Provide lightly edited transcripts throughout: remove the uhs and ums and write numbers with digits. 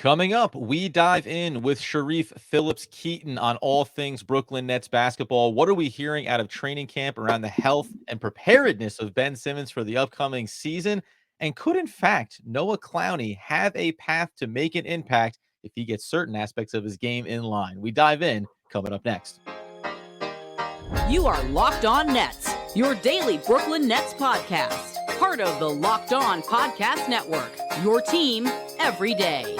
Coming up, we dive in with Sharif Phillips-Keaton on all things Brooklyn Nets basketball. What are we hearing out of training camp around the health and preparedness of Ben Simmons for the upcoming season? And could, in fact, Noah Clowney have a path to make an impact if he gets certain aspects of his game in line? We dive in coming up next. You are Locked On Nets, your daily Brooklyn Nets podcast. Part of the Locked On Podcast Network, your team every day.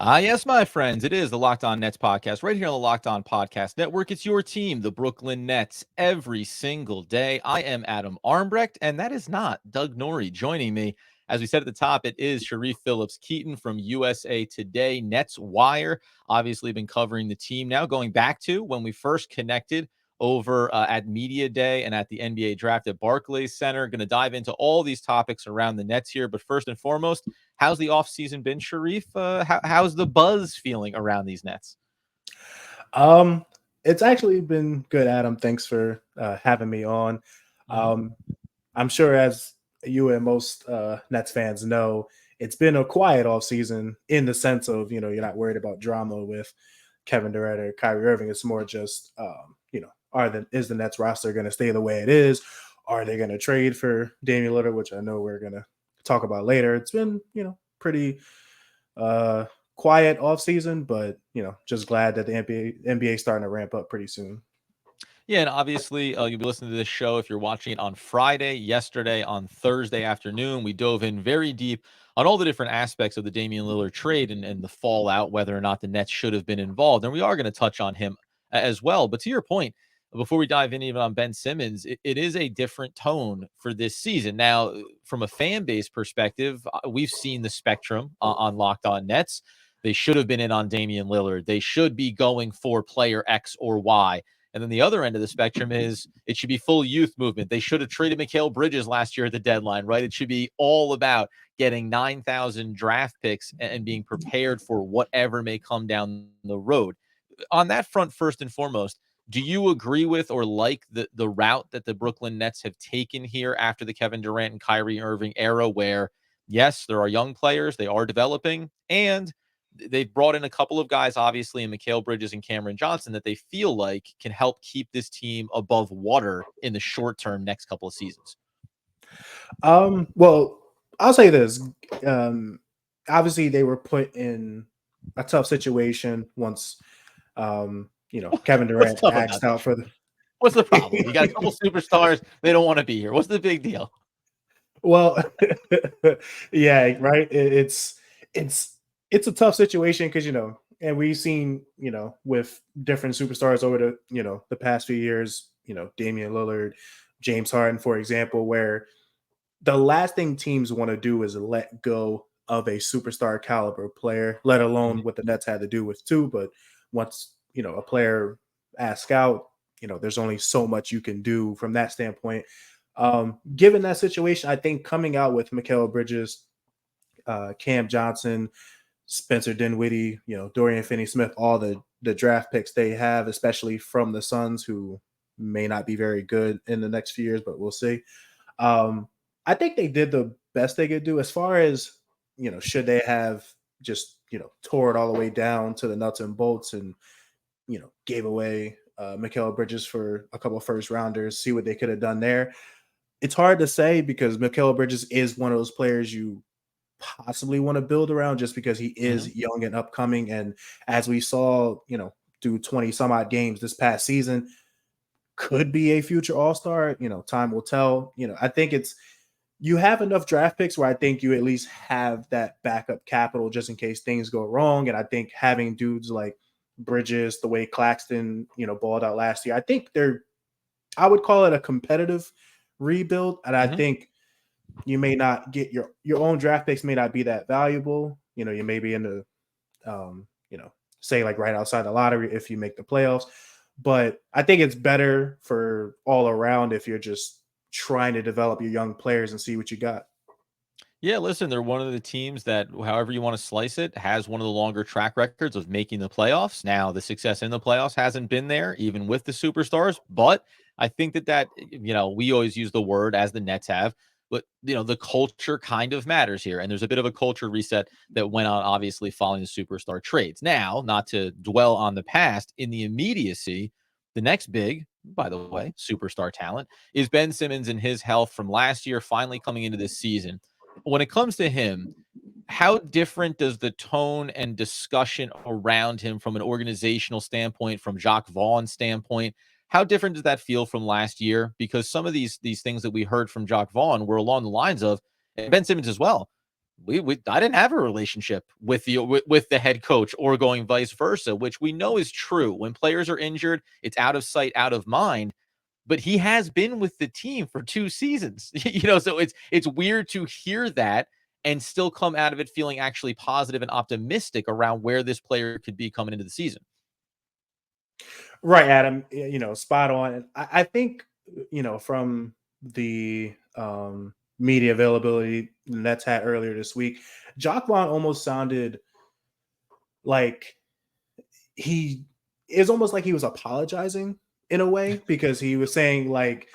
Yes, my friends, it is the Locked On Nets podcast right here on the Locked On Podcast Network. It's your team, the Brooklyn Nets, every single day. I am Adam Armbrecht, and that is not Doug Norrie joining me. As we said at the top, it is Sharif Phillips-Keaton from USA Today, NetsWire. Obviously been covering the team now, going back to when we first connected over at Media Day and at the NBA Draft at Barclays Center. Going to dive into all these topics around the Nets here. But first and foremost, how's the offseason been, Sharif? How's the buzz feeling around these Nets? It's actually been good, Adam. Thanks for having me on. I'm sure as you and most Nets fans know, it's been a quiet offseason in the sense of, you're not worried about drama with Kevin Durant or Kyrie Irving. It's more just, is the Nets roster going to stay the way it is? Are they going to trade for Dame Lillard, which I know we're going to talk about later? It's been, pretty quiet offseason, but, just glad that the NBA is starting to ramp up pretty soon. Yeah, and obviously you'll be listening to this show if you're watching it on Friday. Yesterday, on Thursday afternoon, we dove in very deep on all the different aspects of the Damian Lillard trade and the fallout, whether or not the Nets should have been involved. And we are going to touch on him as well. But to your point, before we dive in even on Ben Simmons, it is a different tone for this season. Now, from a fan base perspective, we've seen the spectrum on Locked On Nets. They should have been in on Damian Lillard. They should be going for player X or Y. And then the other end of the spectrum is it should be full youth movement. They should have traded Mikal Bridges last year at the deadline, right? It should be all about getting 9,000 draft picks and being prepared for whatever may come down the road. On that front, first and foremost, do you agree with or like the route that the Brooklyn Nets have taken here after the Kevin Durant and Kyrie Irving era where, yes, there are young players, they are developing, and they've brought in a couple of guys, obviously, in Mikal Bridges and Cameron Johnson, that they feel like can help keep this team above water in the short term next couple of seasons? Well, I'll say this. Obviously, they were put in a tough situation once, Kevin Durant axed out for the. What's the problem? You got a couple superstars. They don't want to be here. What's the big deal? Well, yeah, right. It's a tough situation because, and we've seen, with different superstars over the past few years, Damian Lillard, James Harden, for example, where the last thing teams want to do is let go of a superstar caliber player, let alone what the Nets had to do with two. But once, a player asks out, there's only so much you can do from that standpoint. Given that situation, I think coming out with Mikal Bridges, Cam Johnson, Spencer Dinwiddie, Dorian Finney-Smith, all the draft picks they have, especially from the Suns, who may not be very good in the next few years, but we'll see. I think they did the best they could do as far as, should they have just, tore it all the way down to the nuts and bolts and, gave away Mikal Bridges for a couple of first rounders, see what they could have done there. It's hard to say because Mikal Bridges is one of those players you possibly want to build around just because he is young and upcoming. And as we saw, through 20 some odd games this past season, could be a future all-star. Time will tell. I think you have enough draft picks where I think you at least have that backup capital just in case things go wrong. And I think having dudes like Bridges, the way Claxton, balled out last year, I think I would call it a competitive rebuild. And I think you may not get your own draft picks may not be that valuable. You may be in the, say like right outside the lottery if you make the playoffs. But I think it's better for all around if you're just trying to develop your young players and see what you got. Yeah, listen, they're one of the teams that, however you want to slice it, has one of the longer track records of making the playoffs. Now, the success in the playoffs hasn't been there, even with the superstars. But I think that we always use the word as the Nets have, but the culture kind of matters here. And there's a bit of a culture reset that went on, obviously, following the superstar trades. Now, not to dwell on the past, in the immediacy, the next big, by the way, superstar talent is Ben Simmons and his health from last year finally coming into this season. When it comes to him, how different does the tone and discussion around him from an organizational standpoint, from Jacques Vaughn's standpoint, how different does that feel from last year? Because some of these things that we heard from Jacques Vaughn were along the lines of, and Ben Simmons as well. I didn't have a relationship with the head coach or going vice versa, which we know is true. When players are injured, it's out of sight, out of mind, but he has been with the team for 2 seasons. So it's weird to hear that and still come out of it feeling actually positive and optimistic around where this player could be coming into the season. Right, Adam. Spot on. I think from the media availability the Nets had earlier this week, Jacques Vaughn almost sounded like he is almost like he was apologizing in a way, because he was saying like,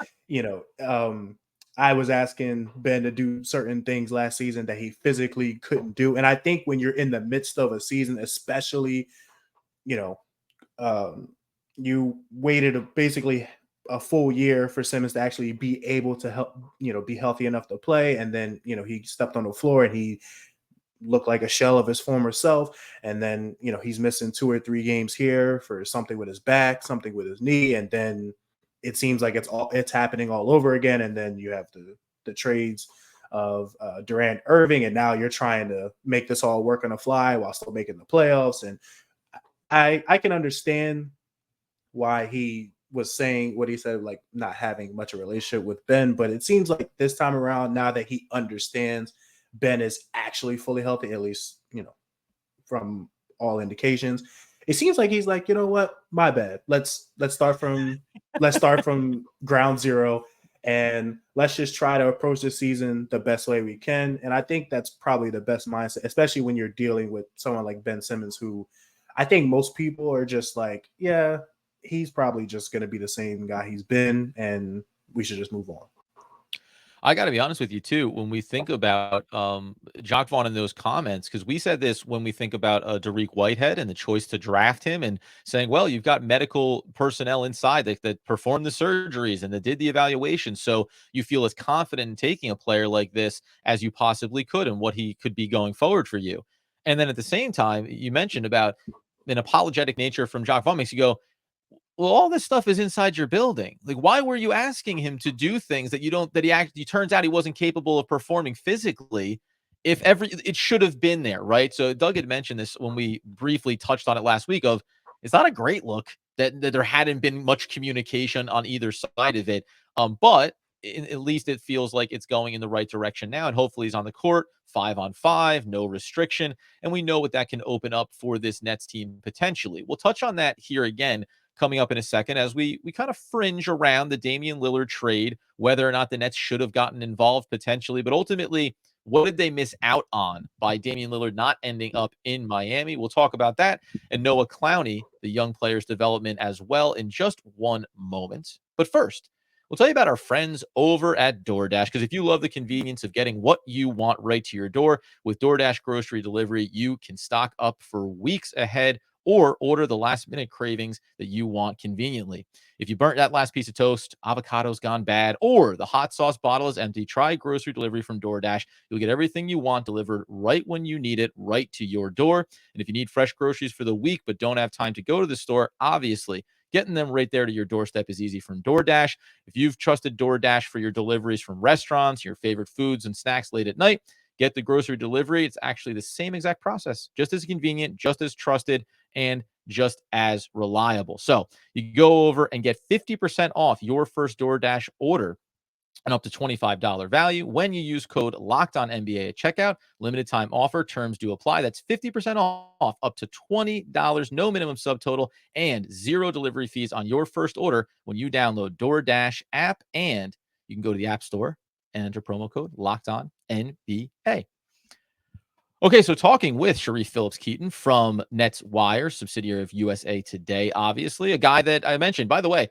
I was asking Ben to do certain things last season that he physically couldn't do. And I think when you're in the midst of a season, especially, you know, you waited basically a full year for Simmons to actually be able to help, be healthy enough to play. And then, he stepped on the floor and he looked like a shell of his former self. And then, he's missing 2 or 3 games here for something with his back, something with his knee. And then it seems like it's happening all over again. And then you have the trades of Durant, Irving, and now you're trying to make this all work on the fly while still making the playoffs. And I can understand why he was saying what he said, like not having much of a relationship with Ben, but it seems like this time around, now that he understands Ben is actually fully healthy, at least, from all indications, it seems like he's like, you know what, my bad. Let's start from ground zero, and let's just try to approach the season the best way we can. And I think that's probably the best mindset, especially when you're dealing with someone like Ben Simmons, who I think most people are just like, yeah, he's probably just going to be the same guy he's been, and we should just move on. I got to be honest with you too. When we think about Jacques Vaughn in those comments, because we said this when we think about Dariq Whitehead and the choice to draft him, and saying, well, you've got medical personnel inside that performed the surgeries and that did the evaluation, so you feel as confident in taking a player like this as you possibly could and what he could be going forward for you. And then at the same time, you mentioned about an apologetic nature from Jacques Vaughn makes you go, well, all this stuff is inside your building. Like, why were you asking him to do things that he turns out he wasn't capable of performing physically? It should have been there, right? So Doug had mentioned this when we briefly touched on it last week of, it's not a great look that there hadn't been much communication on either side of it. But at least it feels like it's going in the right direction now. And hopefully he's on the court 5-on-5, no restriction. And we know what that can open up for this Nets team potentially. We'll touch on that here again coming up in a second as we kind of fringe around the Damian Lillard trade, whether or not the Nets should have gotten involved potentially. But ultimately, what did they miss out on by Damian Lillard not ending up in Miami? We'll talk about that and Noah Clowney, the young player's development as well, in just one moment. But first, we'll tell you about our friends over at DoorDash, because if you love the convenience of getting what you want right to your door, with DoorDash grocery delivery, you can stock up for weeks ahead or order the last-minute cravings that you want conveniently. If you burnt that last piece of toast, avocado's gone bad, or the hot sauce bottle is empty, try grocery delivery from DoorDash. You'll get everything you want delivered right when you need it, right to your door. And if you need fresh groceries for the week but don't have time to go to the store, obviously, getting them right there to your doorstep is easy from DoorDash. If you've trusted DoorDash for your deliveries from restaurants, your favorite foods and snacks late at night, get the grocery delivery. It's actually the same exact process, just as convenient, just as trusted, and just as reliable. So you go over and get 50% off your first DoorDash order and up to $25 value when you use code LOCKEDONNBA at checkout. Limited time offer. Terms do apply. That's 50% off up to $20. No minimum subtotal and 0 delivery fees on your first order when you download DoorDash app. And you can go to the App Store and enter promo code LOCKEDONNBA. Okay, so talking with Sharif Phillips-Keaton from NetsWire, subsidiary of USA Today, obviously, a guy that I mentioned, by the way,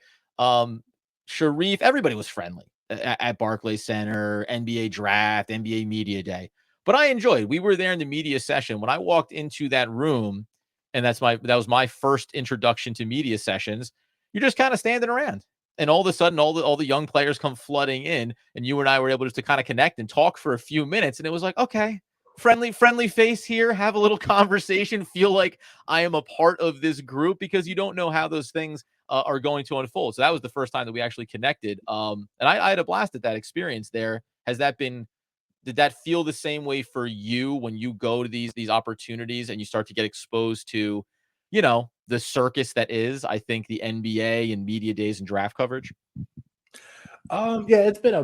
Sharif, everybody was friendly at Barclays Center, NBA draft, NBA media day, but I enjoyed, we were there in the media session. When I walked into that room, and that was my first introduction to media sessions, you're just kind of standing around. And all of a sudden, all the young players come flooding in, and you and I were able just to kind of connect and talk for a few minutes. And it was like, okay, friendly face here, have a little conversation, feel like I am a part of this group, because you don't know how those things are going to unfold. So that was the first time that we actually connected. And I had a blast at that experience there. Did that feel the same way for you when you go to these opportunities and you start to get exposed to, the circus that is, I think, the NBA and media days and draft coverage? Yeah, it's been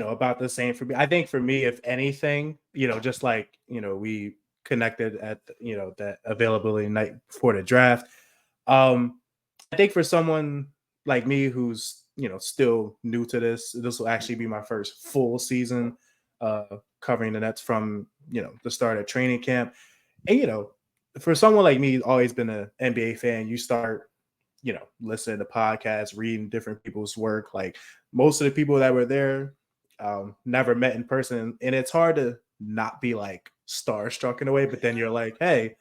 about the same for me. I think for me, if anything, just like, we connected at, that availability night before the draft. I think for someone like me who's, still new to this will actually be my first full season covering the Nets from, the start of training camp. And, for someone like me, always been an NBA fan, you start, listening to podcasts, reading different people's work. Like most of the people that were there, never met in person. And it's hard to not be like starstruck in a way, but then you're like, hey,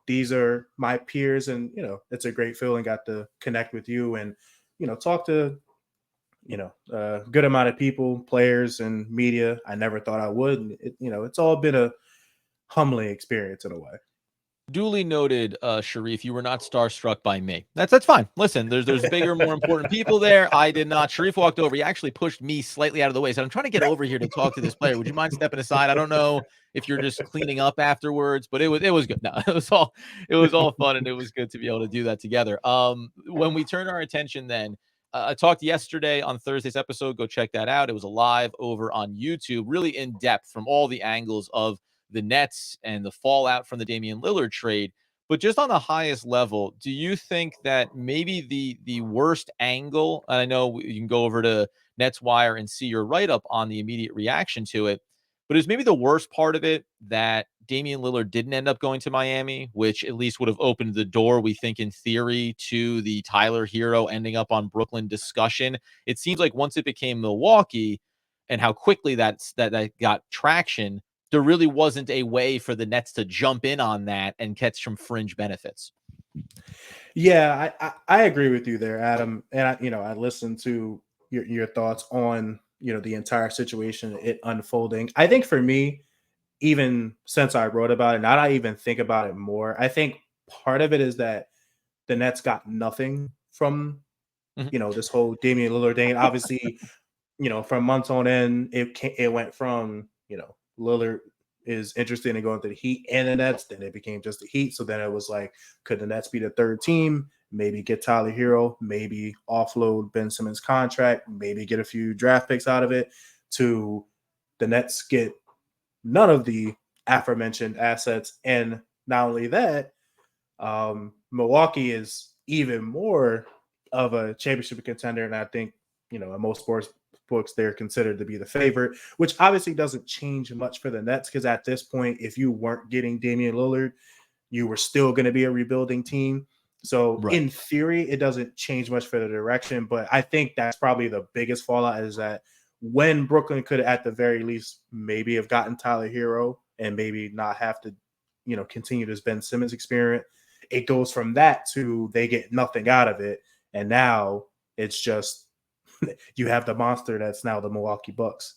these are my peers, and, it's a great feeling, got to connect with you and, talk to, a good amount of people, players and media. I never thought I would. And it's all been a humbling experience in a way. Duly noted, Sharif. You were not starstruck by me. That's fine. Listen, there's bigger, more important people there. I did not. Sharif walked over. He actually pushed me slightly out of the way. Said, "I'm trying to get over here to talk to this player. Would you mind stepping aside? I don't know if you're just cleaning up afterwards, but it was good. No, it was all fun, and it was good to be able to do that together. When we turn our attention, then I talked yesterday on Thursday's episode. Go check that out. It was live over on YouTube, really in depth from all the angles of the Nets and the fallout from the Damian Lillard trade. But just on the highest level, do you think that maybe the worst angle, and I know you can go over to NetsWire and see your write-up on the immediate reaction to it, but is maybe the worst part of it that Damian Lillard didn't end up going to Miami, which at least would have opened the door, we think, in theory, to the Tyler Hero ending up on Brooklyn discussion? It seems like once it became Milwaukee and how quickly that got traction, there really wasn't a way for the Nets to jump in on that and catch some fringe benefits. Yeah, I agree with you there, Adam. And I listened to your thoughts on, the entire situation, it unfolding. I think for me, even since I wrote about it, now I even think about it more, I think part of it is that the Nets got nothing from, this whole Damian Lillard thing. Obviously, from months on end, it went from, Lillard is interested in going to the Heat and the Nets. Then it became just the Heat. So then it was like, could the Nets be the third team? Maybe get Tyler Hero, maybe offload Ben Simmons' contract, maybe get a few draft picks out of it, to the Nets get none of the aforementioned assets. And not only that, Milwaukee is even more of a championship contender. And I think, in most sports books, they're considered to be the favorite, which obviously doesn't change much for the Nets, because at this point, if you weren't getting Damian Lillard, you were still going to be a rebuilding team. So right. In theory, it doesn't change much for the direction. But I think that's probably the biggest fallout, is that when Brooklyn could, at the very least, maybe have gotten Tyler Hero and maybe not have to, continue this Ben Simmons experiment, it goes from that to they get nothing out of it. And now it's just, you have the monster that's now the Milwaukee Bucks.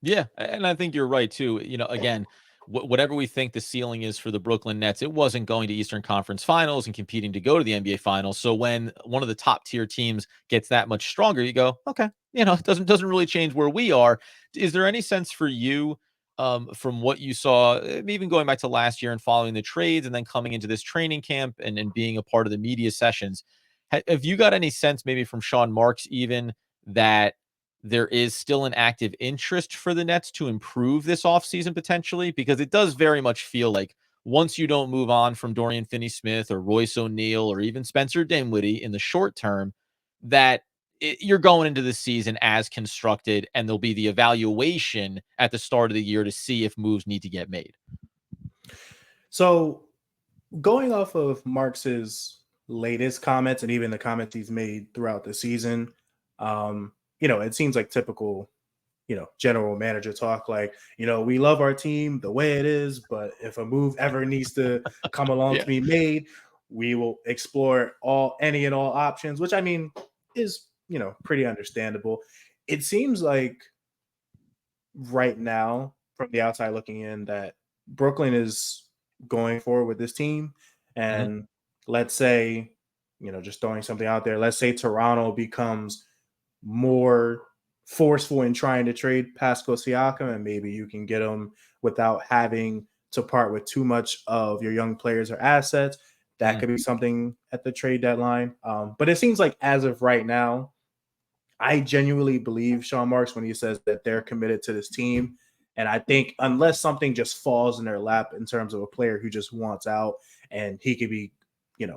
Yeah, and I think you're right too. Again, whatever we think the ceiling is for the Brooklyn Nets, it wasn't going to Eastern Conference Finals and competing to go to the NBA Finals. So when one of the top tier teams gets that much stronger, you go, okay, it doesn't really change where we are. Is there any sense for you, from what you saw, even going back to last year and following the trades and then coming into this training camp and being a part of the media sessions, have you got any sense, maybe from Sean Marks even, that there is still an active interest for the Nets to improve this offseason potentially? Because it does very much feel like once you don't move on from Dorian Finney-Smith or Royce O'Neal or even Spencer Dinwiddie in the short term, that you're going into the season as constructed, and there'll be the evaluation at the start of the year to see if moves need to get made. So going off of Marx's latest comments and even the comments he's made throughout the season, it seems like typical, general manager talk. Like, we love our team the way it is, but if a move ever needs to come along to be made, we will explore any and all options, which I mean is, pretty understandable. It seems like right now, from the outside looking in, that Brooklyn is going forward with this team. And let's say, just throwing something out there, let's say Toronto becomes more forceful in trying to trade Pascal Siakam, and maybe you can get him without having to part with too much of your young players or assets. That could be something at the trade deadline. But it seems like as of right now, I genuinely believe Sean Marks when he says that they're committed to this team. And I think unless something just falls in their lap in terms of a player who just wants out and he could be,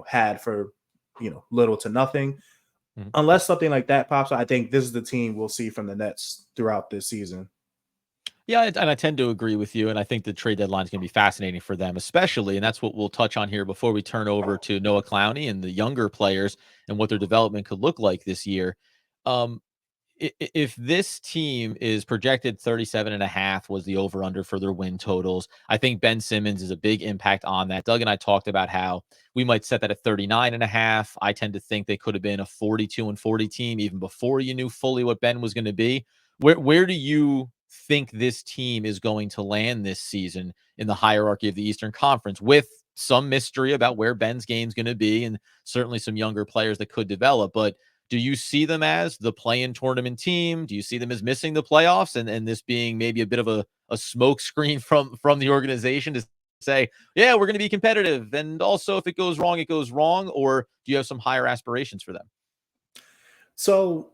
had for, little to nothing, unless something like that pops up, I think this is the team we'll see from the Nets throughout this season. Yeah, and I tend to agree with you, and I think the trade deadline is going to be fascinating for them, especially, and that's what we'll touch on here before we turn over to Noah Clowney and the younger players and what their development could look like this year. If this team is projected 37.5 was the over-under for their win totals, I think Ben Simmons is a big impact on that. Doug and I talked about how we might set that at 39.5. I tend to think they could have been a 42-40 team even before you knew fully what Ben was going to be. Where do you think this team is going to land this season in the hierarchy of the Eastern Conference, with some mystery about where Ben's game is going to be and certainly some younger players that could develop? But do you see them as the play-in tournament team? Do you see them as missing the playoffs and this being maybe a bit of a smoke screen from the organization to say, yeah, we're going to be competitive, and also if it goes wrong, it goes wrong? Or do you have some higher aspirations for them? So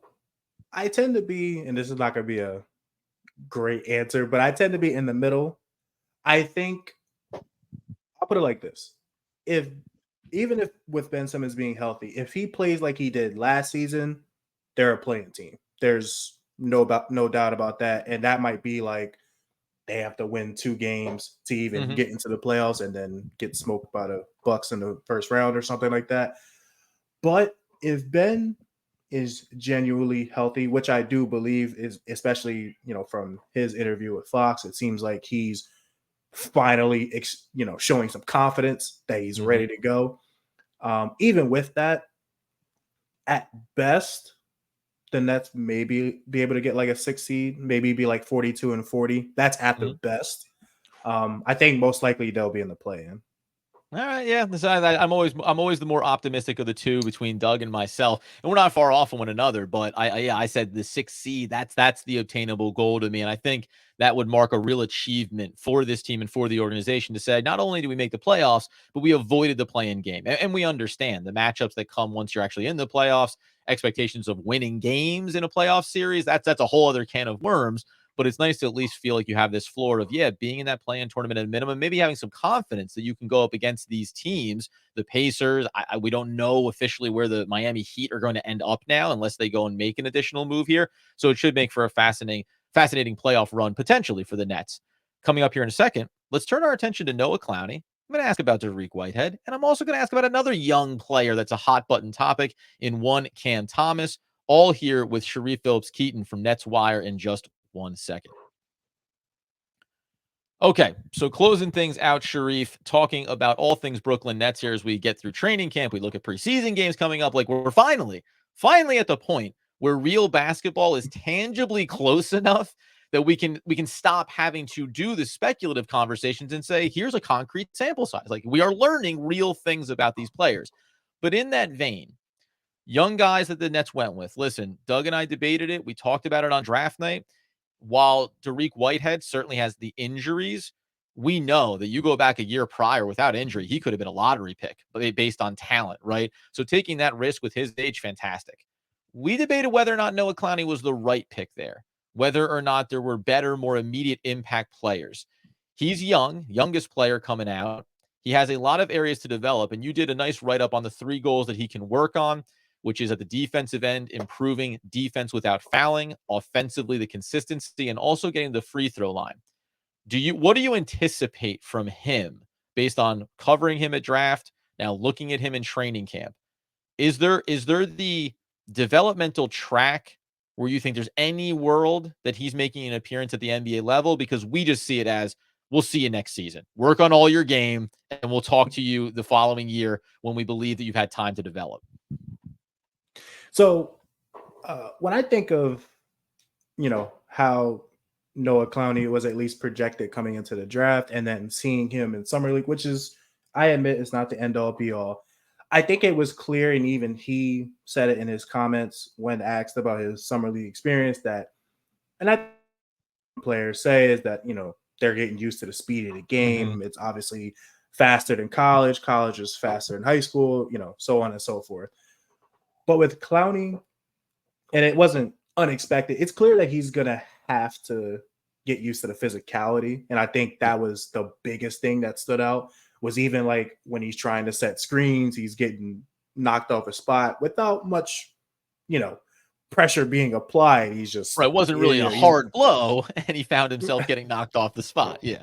I tend to be, and this is not going to be a great answer, but I tend to be in the middle. I think I'll put it like this. Even if with Ben Simmons being healthy, if he plays like he did last season, they're a playing team. There's no doubt about that. And that might be like they have to win 2 games to even get into the playoffs and then get smoked by the Bucks in the first round or something like that. But if Ben is genuinely healthy, which I do believe is, especially, from his interview with Fox, it seems like he's finally, showing some confidence that he's ready to go. Even with that, at best, the Nets maybe be able to get like a 6 seed, maybe be like 42-40. That's at the best. I think most likely they'll be in the play-in. All right, yeah. I'm always the more optimistic of the two between Doug and myself, and we're not far off from one another. But I said the 6th seed. That's the obtainable goal to me, and I think that would mark a real achievement for this team and for the organization to say not only do we make the playoffs, but we avoided the play-in game, and we understand the matchups that come once you're actually in the playoffs. Expectations of winning games in a playoff series, that's a whole other can of worms. But it's nice to at least feel like you have this floor of, being in that play-in tournament at a minimum, maybe having some confidence that you can go up against these teams, the Pacers. We don't know officially where the Miami Heat are going to end up now unless they go and make an additional move here. So it should make for a fascinating playoff run potentially for the Nets. Coming up here in a second, let's turn our attention to Noah Clowney. I'm going to ask about Dariq Whitehead, and I'm also going to ask about another young player that's a hot button topic in one Cam Thomas. All here with Sharif Phillips-Keaton from NetsWire in just 1 second. Okay, so closing things out, Sharif, talking about all things Brooklyn Nets here as we get through training camp. We look at preseason games coming up. Like, we're finally at the point where real basketball is tangibly close enough that we can stop having to do the speculative conversations and say, here's a concrete sample size. Like, we are learning real things about these players. But in that vein, young guys that the Nets went with, listen, Doug and I debated it. We talked about it on draft night. While Dariq Whitehead certainly has the injuries, we know that you go back a year prior without injury, he could have been a lottery pick based on talent, right? So taking that risk with his age, fantastic. We debated whether or not Noah Clowney was the right pick there, whether or not there were better, more immediate impact players. He's youngest player coming out. He has a lot of areas to develop, and you did a nice write-up on the 3 goals that he can work on. which is at the defensive end, improving defense without fouling, offensively, the consistency, and also getting the free throw line. What do you anticipate from him based on covering him at draft, now looking at him in training camp? Is there the developmental track where you think there's any world that he's making an appearance at the NBA level? Because we just see it as, we'll see you next season. Work on all your game, and we'll talk to you the following year when we believe that you've had time to develop. So when I think of, how Noah Clowney was at least projected coming into the draft, and then seeing him in summer league, which is, I admit, is not the end all be all. I think it was clear, and even he said it in his comments when asked about his summer league experience, that, and I players say, is that, they're getting used to the speed of the game. It's obviously faster than college. College is faster than high school, so on and so forth. But with Clowney, and it wasn't unexpected, it's clear that he's going to have to get used to the physicality. And I think that was the biggest thing that stood out, was even like when he's trying to set screens, he's getting knocked off a spot without much, pressure being applied. He's just right. It wasn't really a hard blow, and he found himself getting knocked off the spot. Yeah.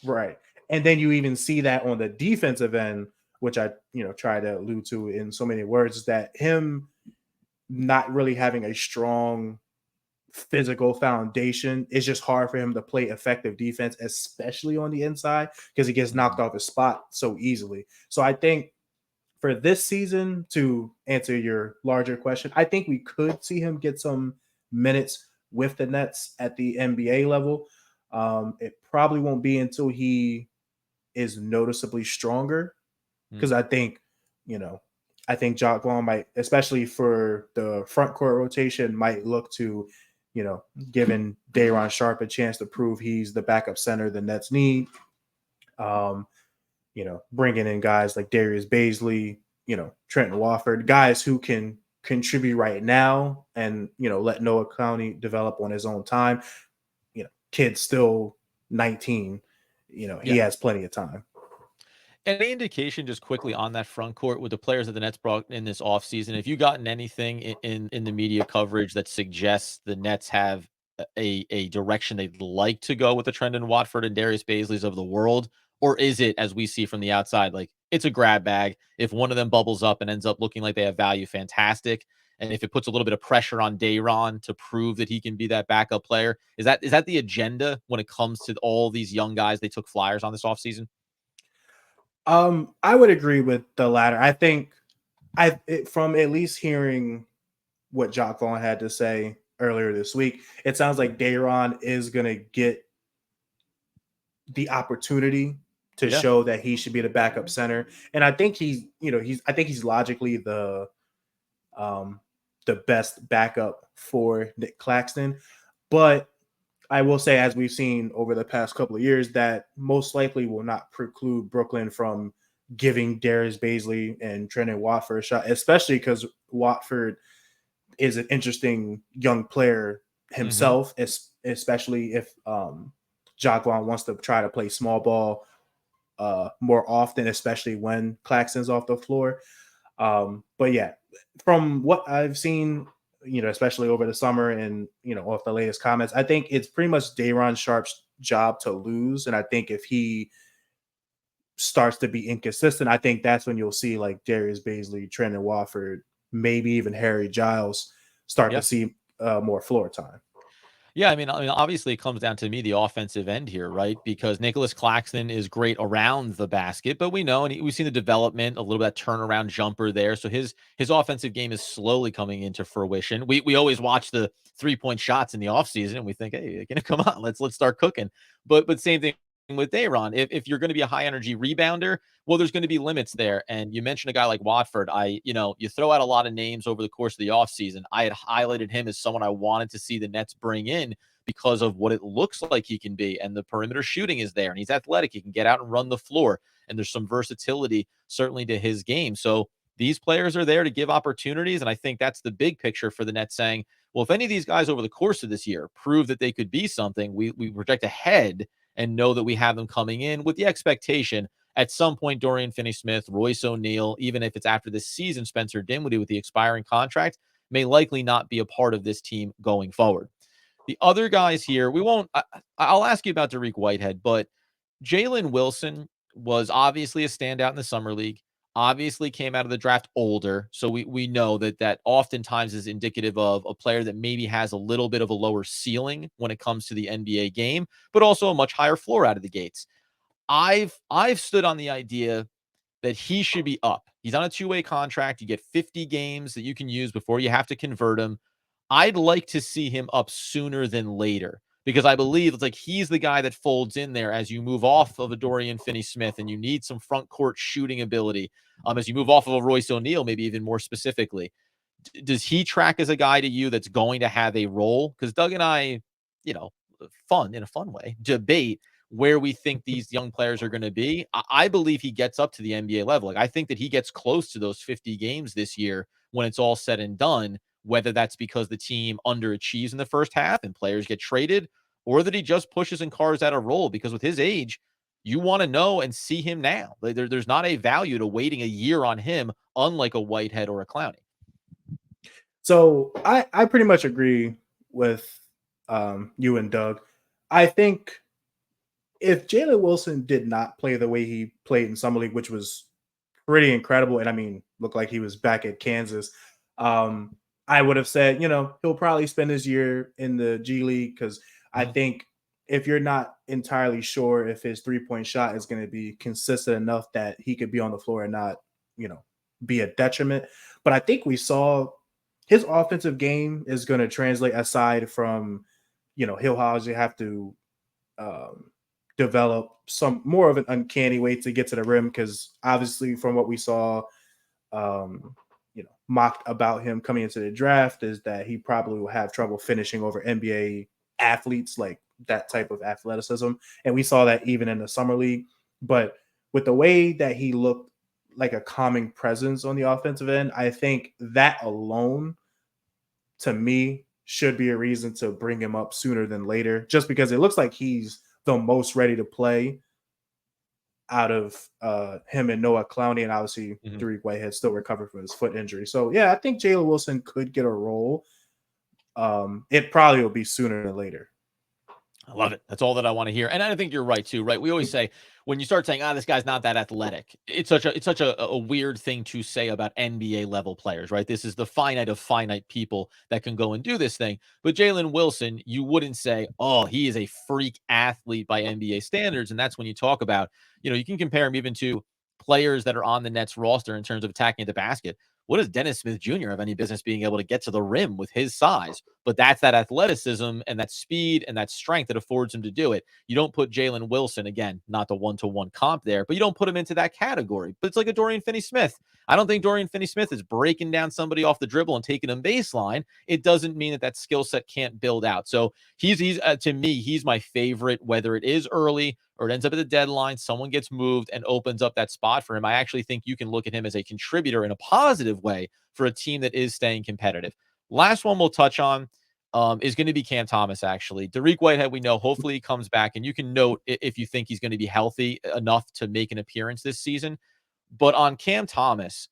Right. And then you even see that on the defensive end, which I, try to allude to in so many words, is that him not really having a strong physical foundation, it's just hard for him to play effective defense, especially on the inside, because he gets knocked off his spot so easily. So I think for this season, to answer your larger question, I think we could see him get some minutes with the Nets at the NBA level. It probably won't be until he is noticeably stronger, because I think, I think Jacque Vaughn might, especially for the front court rotation, might look to, giving Day'Ron Sharpe a chance to prove he's the backup center the Nets need. Bringing in guys like Darius Bazley, Trenton Wofford, guys who can contribute right now, and, let Noah Clowney develop on his own time. Kid's still 19, he has plenty of time. Any indication, just quickly, on that front court with the players that the Nets brought in this offseason? Have you gotten anything in the media coverage that suggests the Nets have a direction they'd like to go with the Trendon Watford and Darius Bazley's of the world? Or is it, as we see from the outside, like it's a grab bag? If one of them bubbles up and ends up looking like they have value, fantastic. And if it puts a little bit of pressure on Day'Ron to prove that he can be that backup player, is that the agenda when it comes to all these young guys they took flyers on this offseason? I would agree with the latter. I think from at least hearing what Jacque Vaughn had to say earlier this week, it sounds like Day'Ron is going to get the opportunity to show that he should be the backup center. And I think he's logically the best backup for Nick Claxton. But I will say, as we've seen over the past couple of years, that most likely will not preclude Brooklyn from giving Darius Bazley and Trendon Watford a shot, especially because Watford is an interesting young player himself, especially if Jacque Vaughn wants to try to play small ball more often, especially when Claxton's off the floor. But yeah, from what I've seen, especially over the summer and, off the latest comments, I think it's pretty much Day'Ron Sharpe's job to lose. And I think if he starts to be inconsistent, I think that's when you'll see like Darius Bazley, Trendon Watford, maybe even Harry Giles start to see more floor time. Yeah, I mean, obviously, it comes down to me the offensive end here, right? Because Nicholas Claxton is great around the basket, but we know, and we've seen the development, a little bit of turnaround jumper there. So his offensive game is slowly coming into fruition. We always watch the 3-point shots in the offseason, and we think, hey, come on, let's start cooking. But same thing with Day'Ron. If you're going to be a high energy rebounder, well, there's going to be limits there. And you mentioned a guy like Watford. You throw out a lot of names over the course of the offseason. I had highlighted him as someone I wanted to see the Nets bring in because of what it looks like he can be. And the perimeter shooting is there, and he's athletic. He can get out and run the floor. And there's some versatility certainly to his game. So these players are there to give opportunities. And I think that's the big picture for the Nets, saying, well, if any of these guys over the course of this year prove that they could be something, we project ahead and know that we have them coming in with the expectation at some point, Dorian Finney-Smith, Royce O'Neal, even if it's after this season, Spencer Dinwiddie with the expiring contract, may likely not be a part of this team going forward. The other guys here, I'll ask you about Dariq Whitehead, but Jalen Wilson was obviously a standout in the summer league, obviously came out of the draft older. So we know that oftentimes is indicative of a player that maybe has a little bit of a lower ceiling when it comes to the NBA game, but also a much higher floor out of the gates. I've stood on the idea that he should be up. He's on a two-way contract. You get 50 games that you can use before you have to convert him. I'd like to see him up sooner than later because I believe it's like he's the guy that folds in there as you move off of a Dorian Finney-Smith and you need some front court shooting ability. As you move off of a Royce O'Neal, maybe even more specifically. Does he track as a guy to you that's going to have a role? Because Doug and I, in a fun way, debate where we think these young players are going to be. I believe he gets up to the NBA level. Like I think that he gets close to those 50 games this year when it's all said and done, whether that's because the team underachieves in the first half and players get traded, or that he just pushes and carves out a role. Because with his age, you want to know and see him now. There's not a value to waiting a year on him, unlike a Whitehead or a Clowney. So I pretty much agree with you and Doug. I think if Jalen Wilson did not play the way he played in Summer League, which was pretty incredible, and I mean, looked like he was back at Kansas, I would have said, he'll probably spend his year in the G League because I think if you're not entirely sure if his three-point shot is going to be consistent enough that he could be on the floor and not, be a detriment. But I think we saw his offensive game is going to translate aside from, he'll obviously have to develop some more of an uncanny way to get to the rim because obviously from what we saw, mocked about him coming into the draft is that he probably will have trouble finishing over NBA athletes, like that type of athleticism. And we saw that even in the summer league. But with the way that he looked like a calming presence on the offensive end, I think that alone, to me, should be a reason to bring him up sooner than later, just because it looks like he's the most ready to play out of him and Noah Clowney, and obviously Dariq Whitehead still recovered from his foot injury. So, yeah, I think Jalen Wilson could get a role. It probably will be sooner than later. I love it. That's all that I want to hear. And I think you're right too, right? We always say when you start saying, this guy's not that athletic, it's such a weird thing to say about NBA level players, right? This is the finite of finite people that can go and do this thing. But Jalen Wilson, you wouldn't say, he is a freak athlete by NBA standards. And that's when you talk about, you can compare him even to players that are on the Nets roster in terms of attacking the basket. What does Dennis Smith Jr. have any business being able to get to the rim with his size? But that's that athleticism and that speed and that strength that affords him to do it. You don't put Jalen Wilson, again, not the one-to-one comp there, but you don't put him into that category. But it's like a Dorian Finney-Smith. I don't think Dorian Finney-Smith is breaking down somebody off the dribble and taking him baseline. It doesn't mean that skill set can't build out. So he's to me, he's my favorite, whether it is early or it ends up at the deadline, someone gets moved and opens up that spot for him. I actually think you can look at him as a contributor in a positive way for a team that is staying competitive. Last one we'll touch on is going to be Cam Thomas, actually. Dariq Whitehead, we know, hopefully he comes back, and you can note if you think he's going to be healthy enough to make an appearance this season. But on Cam Thomas,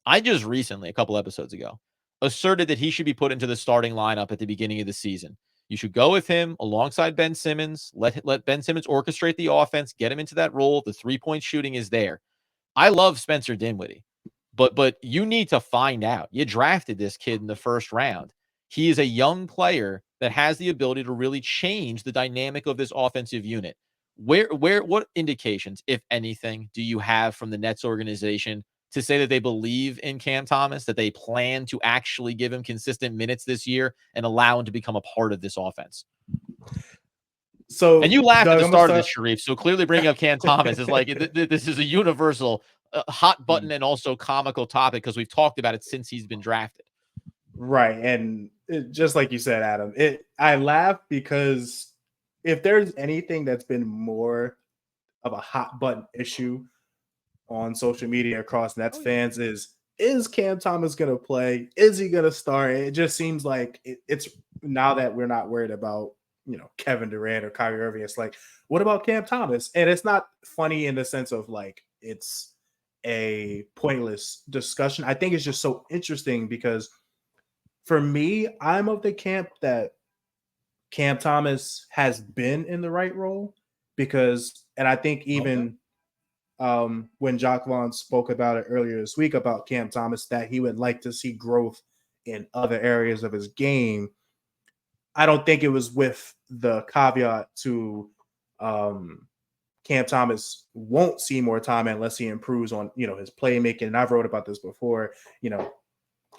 I just recently, a couple episodes ago, asserted that he should be put into the starting lineup at the beginning of the season. You should go with him alongside Ben Simmons. Let Ben Simmons orchestrate the offense, get him into that role. The three-point shooting is there. I love Spencer Dinwiddie, but you need to find out. You drafted this kid in the first round. He is a young player that has the ability to really change the dynamic of this offensive unit. What indications, if anything, do you have from the Nets organization to say that they believe in Cam Thomas, that they plan to actually give him consistent minutes this year and allow him to become a part of this offense? So, and you laughed at the start of this, Sharif. So clearly bringing up Cam Thomas is like, this is a universal hot button and also comical topic because we've talked about it since he's been drafted. Right. And just like you said, Adam, I laugh because if there's anything that's been more of a hot button issue on social media across Nets fans is Cam Thomas going to play? Is he going to start? It just seems like it's now that we're not worried about, Kevin Durant or Kyrie Irving. It's like, what about Cam Thomas? And it's not funny in the sense of like it's a pointless discussion. I think it's just so interesting because for me, I'm of the camp that Cam Thomas has been in the right role because, and I think even when Jacques Vaughn spoke about it earlier this week about Cam Thomas, that he would like to see growth in other areas of his game. I don't think it was with the caveat to Cam Thomas won't see more time unless he improves on, his playmaking. And I've wrote about this before.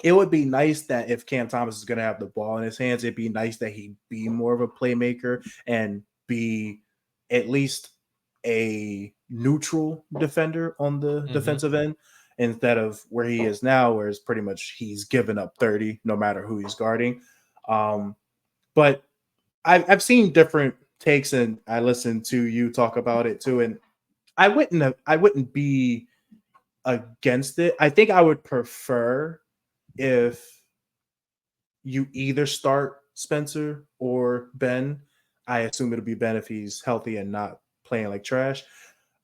It would be nice that if Cam Thomas is going to have the ball in his hands, it'd be nice that he be more of a playmaker and be at least a neutral defender on the defensive end instead of where he is now, where it's pretty much he's given up 30 no matter who he's guarding. But I've seen different takes, and I listened to you talk about it too, and I wouldn't be against it. I think I would prefer if you either start Spencer or Ben. I assume it'll be Ben if he's healthy and not playing like trash.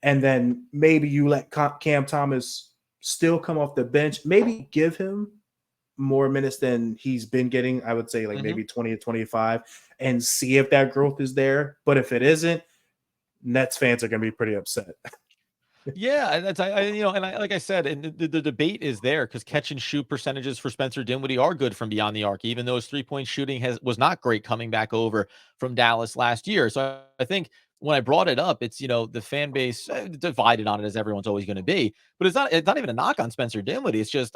And then maybe you let Cam Thomas still come off the bench, maybe give him more minutes than he's been getting. I would say maybe 20 to 25 and see if that growth is there. But if it isn't, Nets fans are going to be pretty upset. Yeah, that's like I said, and the debate is there because catch and shoot percentages for Spencer Dinwiddie are good from beyond the arc, even though his 3-point shooting was not great coming back over from Dallas last year. So I think when I brought it up, it's the fan base divided on it as everyone's always going to be, but it's not even a knock on Spencer Dinwiddie. It's just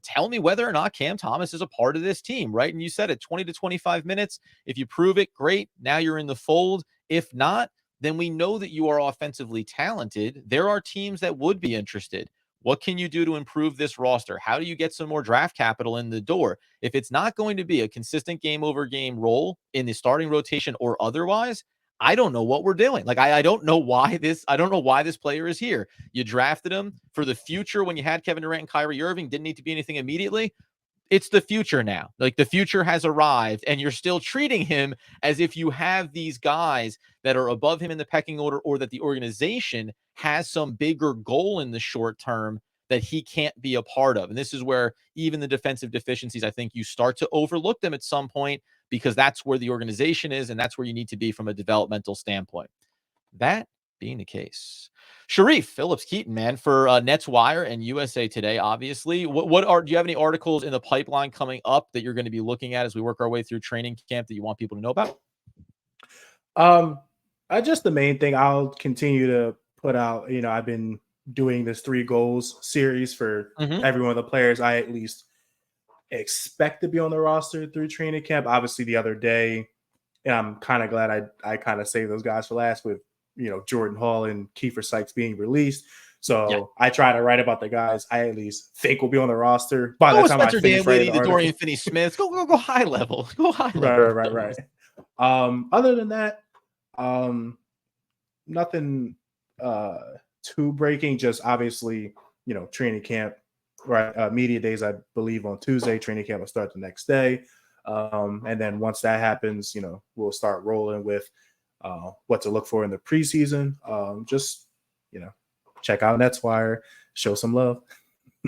tell me whether or not Cam Thomas is a part of this team, right? And you said it, 20 to 25 minutes. If you prove it, great. Now you're in the fold. If not, then we know that you are offensively talented. There are teams that would be interested. What can you do to improve this roster? How do you get some more draft capital in the door? If it's not going to be a consistent game over game role in the starting rotation or otherwise, I don't know what we're doing. I don't know why this player is here. You drafted him for the future when you had Kevin Durant and Kyrie Irving. Didn't need to be anything immediately. It's the future now. The future has arrived, and you're still treating him as if you have these guys that are above him in the pecking order, or that the organization has some bigger goal in the short term that he can't be a part of. And this is where even the defensive deficiencies, I think you start to overlook them at some point, because that's where the organization is, and that's where you need to be from a developmental standpoint. That being the case, Sharif Phillips-Keaton, man, for NetsWire and USA Today, obviously. Do you have any articles in the pipeline coming up that you're going to be looking at as we work our way through training camp that you want people to know about? Just the main thing I'll continue to put out. I've been doing this 3 goals series for every one of the players I at least expect to be on the roster through training camp. Obviously, the other day, and I'm kind of glad I kind of saved those guys for last with Jordan Hall and Kiefer Sykes being released. So I try to write about the guys I at least think will be on the roster by the time Spencer I finish writing the article. Dorian Finney-Smith. Go high level. Go high level. Right. Other than that, nothing too breaking. Just obviously, training camp. Right, media days, I believe, on Tuesday. Training camp will start the next day, and then once that happens, we'll start rolling with what to look for in the preseason. Just check out NetsWire, show some love.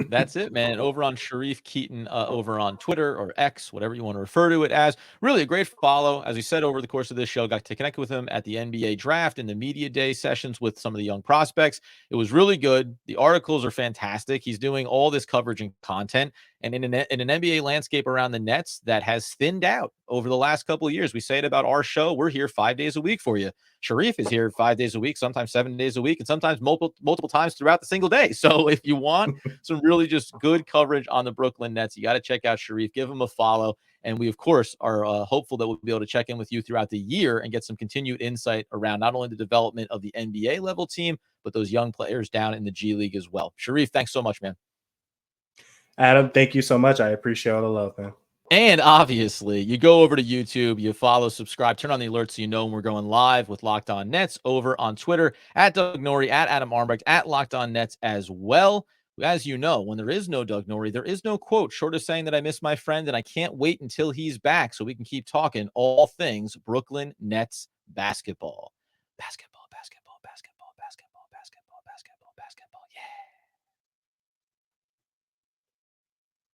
That's it, man. Over on Sharif Keaton, over on Twitter or X, whatever you want to refer to it as. Really a great follow. As we said over the course of this show, got to connect with him at the NBA draft and the media day sessions with some of the young prospects. It was really good. The articles are fantastic. He's doing all this coverage and content. And in an NBA landscape around the Nets that has thinned out over the last couple of years, we say it about our show. We're here 5 days a week for you. Sharif is here 5 days a week, sometimes 7 days a week, and sometimes multiple times throughout the single day. So if you want some really just good coverage on the Brooklyn Nets, you got to check out Sharif. Give him a follow. And we, of course, are hopeful that we'll be able to check in with you throughout the year and get some continued insight around not only the development of the NBA level team, but those young players down in the G League as well. Sharif, thanks so much, man. Adam, thank you so much. I appreciate all the love, man. And obviously, you go over to YouTube, you follow, subscribe, turn on the alerts so you know when we're going live with Locked On Nets over on Twitter, at Doug Norrie, at Adam Armbrecht, at Locked On Nets as well. As you know, when there is no Doug Norrie, there is no quote short of saying that I miss my friend and I can't wait until he's back so we can keep talking all things Brooklyn Nets basketball.